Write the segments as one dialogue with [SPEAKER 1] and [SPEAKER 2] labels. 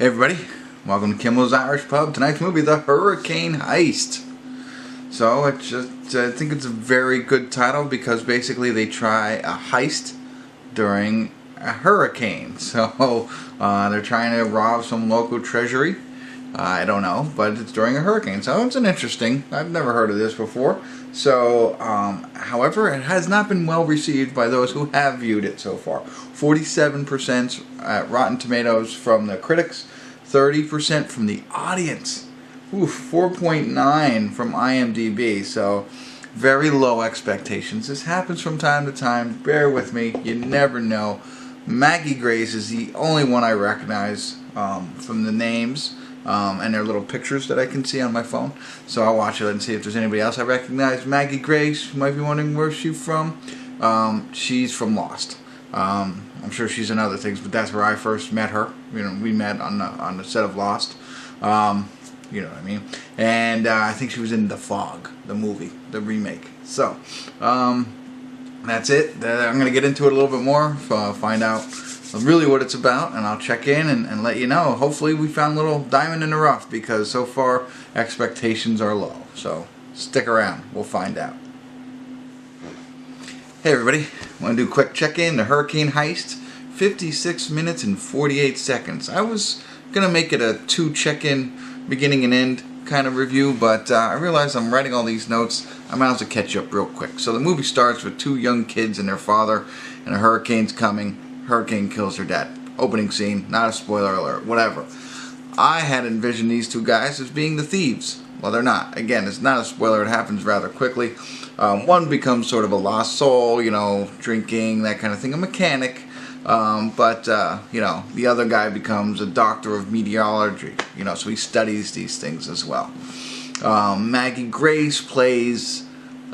[SPEAKER 1] everybody, welcome to Kimmel's Irish Pub. Tonight's movie, The Hurricane Heist. So I think it's a very good title because basically they try a heist during a hurricane. So they're trying to rob some local treasury. I don't know, but it's during a hurricane. So it's an interesting, I've never heard of this before. So, however, it has not been well received by those who have viewed it so far. 47% at Rotten Tomatoes from the critics, 30% from the audience. 4.9 from IMDb. So, very low expectations. This happens from time to time. Bear with me. You never know. Maggie Grace is the only one I recognize from the names. And their little pictures that I can see on my phone. So I'll watch it and see if there's anybody else I recognize. Maggie Grace, you might be wondering where she's from. She's from Lost. I'm sure she's in other things, but that's where I first met her. You know, we met on the set of Lost. You know what I mean? And I think she was in The Fog, the movie, the remake. So that's it. I'm going to get into it a little bit more, find out really what it's about, and I'll check in and let you know. Hopefully we found a little diamond in the rough, because so far expectations are low. So stick around, we'll find out. Hey everybody, I want to do a quick check-in. The Hurricane Heist, 56 minutes and 48 seconds. I was going to make it a 2 check-in, beginning and end kind of review, but I realized I'm writing all these notes. I might have to catch you up real quick. So the movie starts with 2 young kids and their father, and a hurricane's coming. Hurricane kills her dad. Opening scene, not a spoiler alert, whatever. I had envisioned these 2 guys as being the thieves. Well, they're not. Again, it's not a spoiler, it happens rather quickly. One becomes sort of a lost soul, you know, drinking, that kind of thing, a mechanic. But you know, the other guy becomes a doctor of meteorology, you know, so he studies these things as well. Maggie Grace plays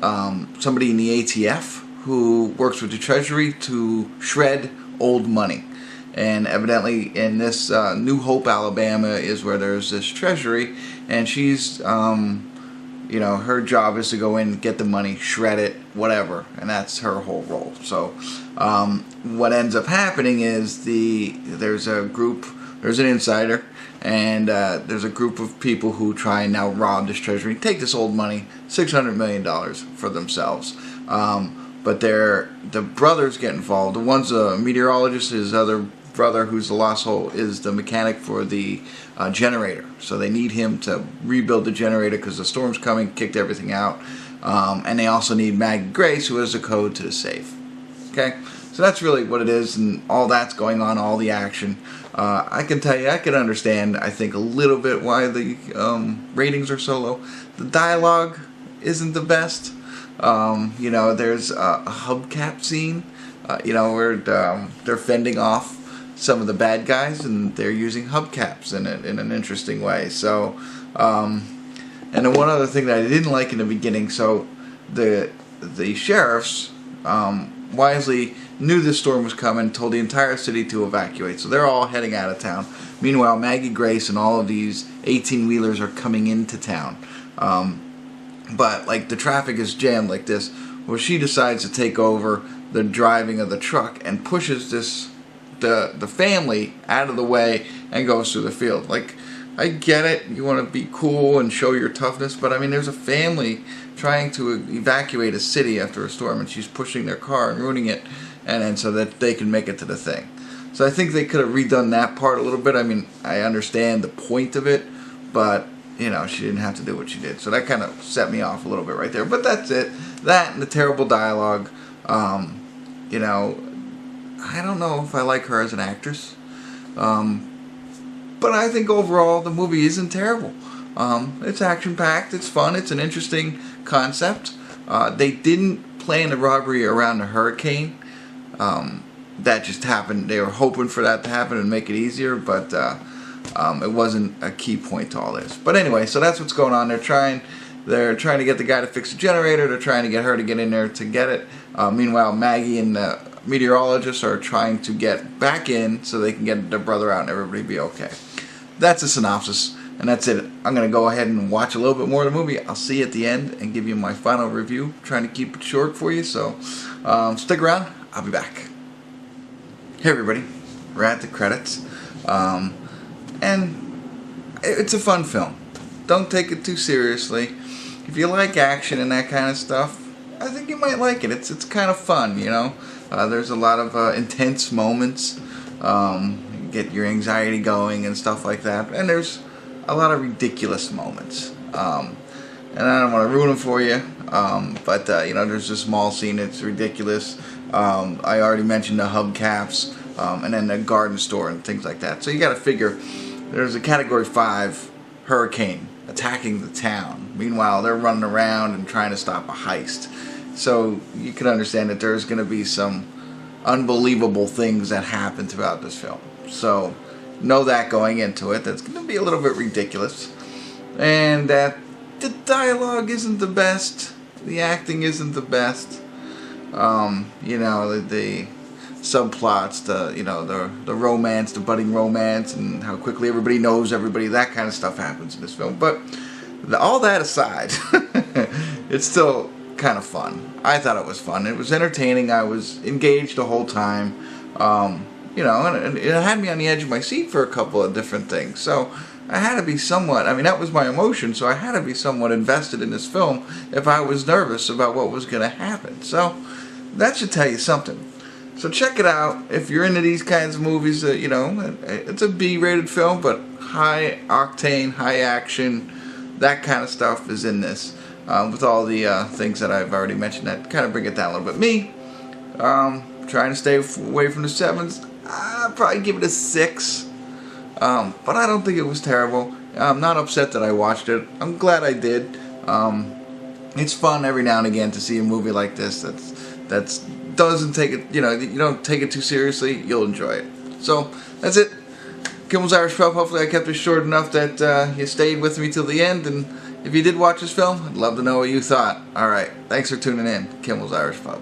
[SPEAKER 1] somebody in the ATF who works with the Treasury to shred old money. And evidently in this New Hope, Alabama is where there's this treasury, and she's you know, her job is to go in, get the money, shred it, whatever, and that's her whole role. So what ends up happening is there's an insider, and there's a group of people who try and now rob this treasury, take this old money, $600 million for themselves. But the brothers get involved. The one's a meteorologist, his other brother, who's the lost soul, is the mechanic for the generator. So they need him to rebuild the generator because the storm's coming, kicked everything out. And they also need Maggie Grace, who has the code to the safe. Okay? So that's really what it is, and all that's going on, all the action. I can tell you, I can understand, I think, a little bit why the ratings are so low. The dialogue isn't the best. You know, there's a hubcap scene, you know, where they're fending off some of the bad guys, and they're using hubcaps in an interesting way. So, and then one other thing that I didn't like in the beginning, so the sheriffs wisely knew this storm was coming, told the entire city to evacuate. So they're all heading out of town. Meanwhile, Maggie Grace and all of these 18-wheelers are coming into town. But like the traffic is jammed like this, well, she decides to take over the driving of the truck and pushes the family out of the way and goes through the field. Like, I get it, you want to be cool and show your toughness, but I mean, there's a family trying to evacuate a city after a storm, and she's pushing their car and ruining it, and so that they can make it to the thing. So I think they could have redone that part a little bit. I mean, I understand the point of it, but you know, she didn't have to do what she did. So that kind of set me off a little bit right there. But that's it. That and the terrible dialogue. You know, I don't know if I like her as an actress. But I think overall the movie isn't terrible. It's action-packed. It's fun. It's an interesting concept. They didn't plan the robbery around the hurricane. That just happened. They were hoping for that to happen and make it easier, but it wasn't a key point to all this. But anyway, so that's what's going on. They're trying to get the guy to fix the generator. They're trying to get her to get in there to get it. Meanwhile, Maggie and the meteorologists are trying to get back in so they can get their brother out and everybody be okay. That's a synopsis, and that's it. I'm going to go ahead and watch a little bit more of the movie. I'll see you at the end and give you my final review. I'm trying to keep it short for you, so stick around. I'll be back. Hey everybody, we're at the credits. and it's a fun film. Don't take it too seriously. If you like action and that kind of stuff, I think you might like it. It's kind of fun, you know. There's a lot of intense moments. Get your anxiety going and stuff like that. And there's a lot of ridiculous moments. And I don't want to ruin them for you. But you know, there's a small scene that's ridiculous. I already mentioned the hubcaps, and then the garden store and things like that. So you got to figure there's a Category 5 hurricane attacking the town. Meanwhile, they're running around and trying to stop a heist. So you can understand that there's going to be some unbelievable things that happen throughout this film. So know that going into it. That's going to be a little bit ridiculous. And that the dialogue isn't the best. The acting isn't the best. You know, the subplots, the romance, the budding romance, and how quickly everybody knows everybody, that kind of stuff happens in this film. But all that aside, it's still kind of fun. I thought it was fun. It was entertaining. I was engaged the whole time. You know, and it had me on the edge of my seat for a couple of different things. So I had to be somewhat, I mean, that was my emotion, so I had to be somewhat invested in this film if I was nervous about what was going to happen. So that should tell you something. So check it out if you're into these kinds of movies. You know, it's a B-rated film, but high octane, high action, that kind of stuff is in this. With all the things that I've already mentioned that kind of bring it down a little bit. Me, trying to stay away from the 7s. I'd probably give it a 6. But I don't think it was terrible. I'm not upset that I watched it. I'm glad I did. It's fun every now and again to see a movie like this that's doesn't take it, you know, you don't take it too seriously. You'll enjoy it. So that's it. Kimmel's Irish Pub. Hopefully I kept it short enough that you stayed with me till the end. And if you did watch this film, I'd love to know what you thought. Alright, thanks for tuning in. Kimmel's Irish Pub.